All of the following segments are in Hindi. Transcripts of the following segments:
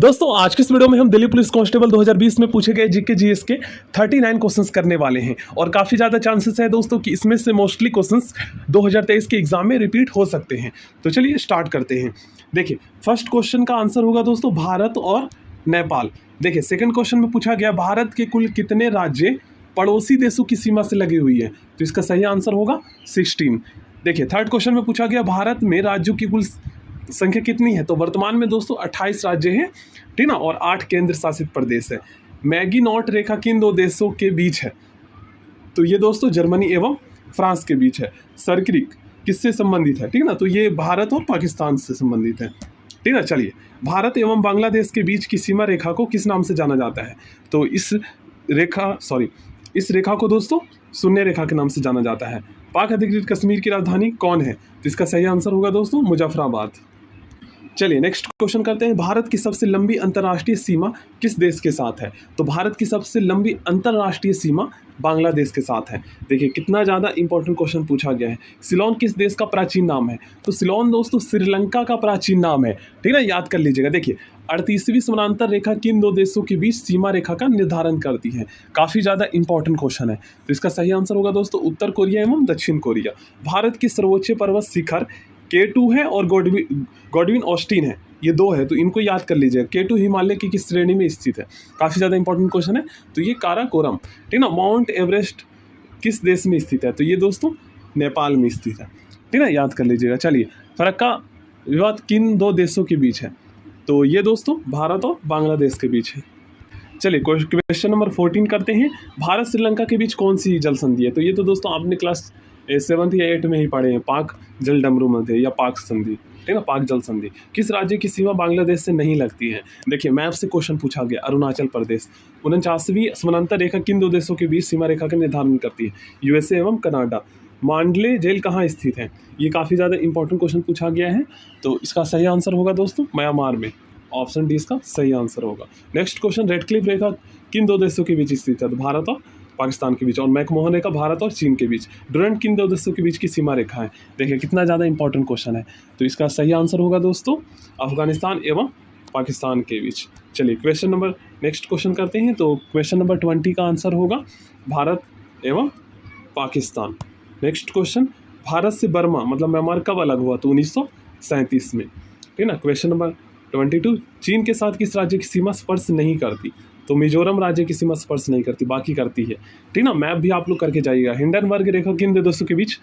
दोस्तों आज के इस वीडियो में हम दिल्ली पुलिस कांस्टेबल 2020 में पूछे गए जीके जीएस के 39 क्वेश्चंस करने वाले हैं और काफ़ी ज़्यादा चांसेस है दोस्तों कि इसमें से मोस्टली क्वेश्चंस 2023 के एग्जाम में रिपीट हो सकते हैं। तो चलिए स्टार्ट करते हैं। देखिए फर्स्ट क्वेश्चन का आंसर होगा दोस्तों भारत और नेपाल। देखिए सेकंड क्वेश्चन में पूछा गया भारत के कुल कितने राज्य पड़ोसी देशों की सीमा से लगी हुई है, तो इसका सही आंसर होगा 16। देखिए थर्ड क्वेश्चन में पूछा गया भारत में राज्यों की कुल संख्या कितनी है, तो वर्तमान में दोस्तों 28 राज्य हैं, ठीक ना, और 8 केंद्र शासित प्रदेश है। मैगीनॉट रेखा किन दो देशों के बीच है, तो ये दोस्तों जर्मनी एवं फ्रांस के बीच है। सर्क्रिक किससे संबंधित है, ठीक ना, तो ये भारत और पाकिस्तान से संबंधित है, ठीक है। चलिए भारत एवं बांग्लादेश के बीच की सीमा रेखा को किस नाम से जाना जाता है, तो इस रेखा को दोस्तों शून्य रेखा के नाम से जाना जाता है। पाक अधिकृत कश्मीर की राजधानी कौन है, तो इसका सही आंसर होगा दोस्तों मुजफ्फराबाद। चलिए नेक्स्ट क्वेश्चन करते हैं। भारत की सबसे लंबी अंतर्राष्ट्रीय सीमा किस देश के साथ है, तो भारत की सबसे लंबी अंतर्राष्ट्रीय सीमा बांग्लादेश के साथ है। देखिए कितना ज़्यादा इंपॉर्टेंट क्वेश्चन पूछा गया है। सिलोन किस देश का प्राचीन नाम है, तो सिलोन दोस्तों श्रीलंका का प्राचीन नाम है, ठीक है, याद कर लीजिएगा। देखिए 38वीं समानांतर रेखा किन दो देशों के बीच सीमा रेखा का निर्धारण करती है, काफ़ी ज़्यादा इंपॉर्टेंट क्वेश्चन है। तो इसका सही आंसर होगा दोस्तों उत्तर कोरिया एवं दक्षिण कोरिया। भारत की सर्वोच्च पर्वत शिखर K2 है और गॉडविन ऑस्टिन है, ये दो है, तो इनको याद कर लीजिएगा। K2 हिमालय की किस श्रेणी में स्थित है, काफ़ी ज़्यादा इंपॉर्टेंट क्वेश्चन है, तो ये काराकोरम, ठीक ना। माउंट एवरेस्ट किस देश में स्थित है, तो ये दोस्तों नेपाल में स्थित है, ठीक ना, याद कर लीजिएगा। चलिए फरक्का विवाद किन दो देशों के बीच है, तो ये दोस्तों भारत और बांग्लादेश के बीच है। चलिए क्वेश्चन नंबर 14 करते हैं। भारत श्रीलंका के बीच कौन सी जल संधि है, तो ये तो दोस्तों आपने क्लास 7 या 8 में ही पढ़े हैं, पाक जल डमरू मध्य या पाक संधि, ठीक ना, पाक जल संधि। किस राज्य की सीमा बांग्लादेश से नहीं लगती है, देखिए मैप से क्वेश्चन पूछा गया। अरुणाचल प्रदेश। 49वीं समानांतर रेखा किन दो देशों के बीच सीमा रेखा का निर्धारण करती है, यूएसए एवं कनाडा। मांडले जेल कहाँ स्थित है, ये काफ़ी ज़्यादा इंपॉर्टेंट क्वेश्चन पूछा गया है, तो इसका सही आंसर होगा दोस्तों म्यांमार में। ऑप्शन डी इसका सही आंसर होगा। नेक्स्ट क्वेश्चन रेडक्लिफ रेखा किन दो देशों के बीच स्थित है, तो भारत और पाकिस्तान के बीच। और मैकमोहन रेखा भारत और चीन के बीच। डुरंट किन दो देशों के बीच की सीमा रेखा है, देखिए कितना ज़्यादा इंपॉर्टेंट क्वेश्चन है, तो इसका सही आंसर होगा दोस्तों अफगानिस्तान एवं पाकिस्तान के बीच। चलिए क्वेश्चन नंबर नेक्स्ट क्वेश्चन करते हैं। तो क्वेश्चन नंबर 20 का आंसर होगा भारत एवं पाकिस्तान। नेक्स्ट क्वेश्चन भारत से बर्मा मतलब म्यांमार कब अलग हुआ, तो 1937 में, ठीक ना। क्वेश्चन नंबर 22 चीन के साथ किस राज्य की सीमा स्पर्श नहीं करती, तो मिजोरम राज्य की सीमा स्पर्श नहीं करती, बाकी करती है, ठीक ना। मैप भी आप लोग करके जाइएगा। हिंडनबर्ग रेखा किन दो देशों के बीच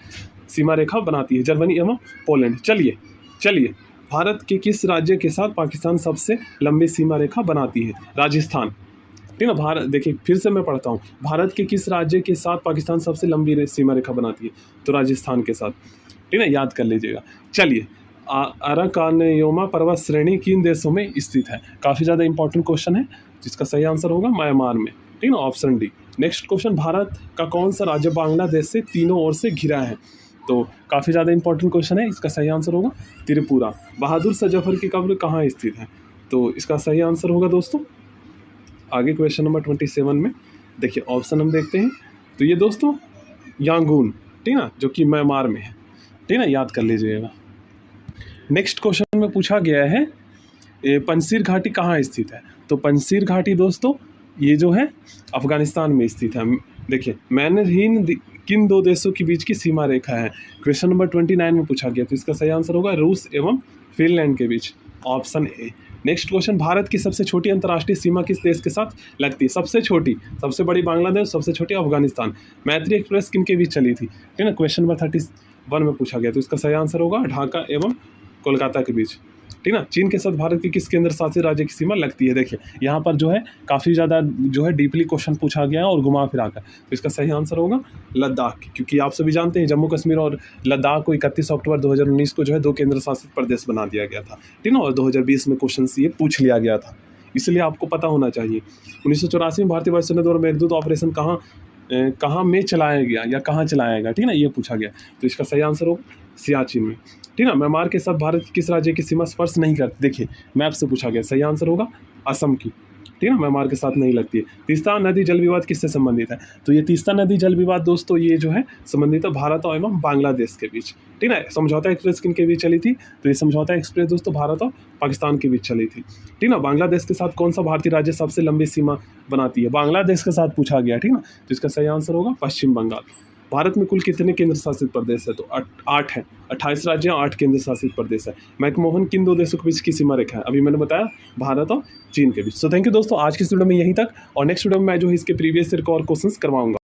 सीमा रेखा बनाती है, जर्मनी एवं पोलैंड। चलिए भारत के किस राज्य के साथ पाकिस्तान सबसे लंबी सीमा रेखा बनाती है, राजस्थान, ठीक ना। भारत देखिए फिर से मैं पढ़ता हूँ, भारत के किस राज्य के साथ पाकिस्तान सबसे लंबी सीमा रेखा बनाती है, तो राजस्थान के साथ, ठीक ना, याद कर लीजिएगा। चलिए अराकानयोमा पर्वत श्रेणी किन देशों में स्थित है, काफ़ी ज़्यादा इंपॉर्टेंट क्वेश्चन है, जिसका सही आंसर होगा म्यांमार में, ठीक ना, option D. Next question Bharat का कौन सा राज्य बांग्लादेश से तीनों ओर से घिरा है, तो काफ़ी ज़्यादा इंपॉर्टेंट क्वेश्चन है, इसका सही आंसर होगा त्रिपुरा। बहादुर शाह जफर की कब्र कहाँ स्थित है, तो इसका सही आंसर होगा दोस्तों आगे क्वेश्चन नंबर 27 में। देखिए ऑप्शन हम देखते हैं, तो ये दोस्तों यांगून, ठीक ना, जो कि म्यांमार में है, ठीक ना, याद कर लीजिएगा। नेक्स्ट क्वेश्चन में पूछा गया है पंजशीर घाटी कहाँ स्थित है, तो पंजशीर घाटी दोस्तों ये जो है अफगानिस्तान में स्थित है। देखिए मैनरहीन किन दो देशों के बीच की सीमा रेखा है, क्वेश्चन नंबर 29 में पूछा गया, तो इसका सही आंसर होगा रूस एवं फिनलैंड के बीच, option A. Next question Bharat की सबसे छोटी अंतर्राष्ट्रीय सीमा किस देश के साथ लगती है, सबसे छोटी, सबसे बड़ी बांग्लादेश, सबसे छोटी अफगानिस्तान। मैत्री एक्सप्रेस किन के बीच चली थी, ठीक है, क्वेश्चन नंबर 31 में पूछा गया, तो इसका सही आंसर होगा ढाका एवं कोलकाता के बीच, ठीक ना। चीन के साथ भारत की किस केंद्र शासित राज्य की सीमा लगती है, देखिए यहाँ पर जो है काफ़ी ज़्यादा जो है डीपली क्वेश्चन पूछा गया है और घुमा फिरा कर, तो इसका सही आंसर होगा लद्दाख, क्योंकि आप सभी जानते हैं जम्मू कश्मीर और लद्दाख को 31 अक्टूबर 2019 को जो है 2 केंद्र शासित प्रदेश बना दिया गया था, ठीक ना, और 2020 में क्वेश्चन ये पूछ लिया गया था, इसलिए आपको पता होना चाहिए। 1984 में भारतीय वायुसेना द्वारा मेघदूत ऑपरेशन कहाँ में चलाया गया या कहाँ चलाया गया, ठीक है ना, ये पूछा गया, तो इसका सही आंसर होगा सियाचिन में। ठीक है, म्यांमार के साथ भारत किस राज्य की सीमा स्पर्श नहीं करती? देखिए मैप से पूछा गया, सही आंसर होगा असम की। ठीक है, म्यांमार के साथ नहीं लगती है। तीस्ता नदी जल विवाद किससे संबंधित है? तो ये तीस्ता नदी जल विवाद दोस्तों ये जो है संबंधित है भारत और एवं बांग्लादेश के बीच। ठीक है, समझौता एक्सप्रेस किन के बीच चली थी? तो ये समझौता एक्सप्रेस दोस्तों भारत और पाकिस्तान के बीच चली थी। ठीक ना, बांग्लादेश के साथ कौन सा भारतीय राज्य सबसे लंबी सीमा बनाती है? बांग्लादेश के साथ पूछा गया। ठीक ना, तो इसका सही आंसर होगा पश्चिम बंगाल। भारत में कुल कितने केंद्र शासित प्रदेश है? तो 8 है। 28 राज्य और 8 केंद्र शासित प्रदेश है। मैकमोहन किन दो देशों के बीच की सीमा रेखा है? अभी मैंने बताया भारत और चीन के बीच। सो थैंक यू दोस्तों, आज की इस वीडियो में यहीं तक, और नेक्स्ट वीडियो में मैं जो है इसके प्रीवियस ईयर का और क्वेश्चंस करवाऊंगा।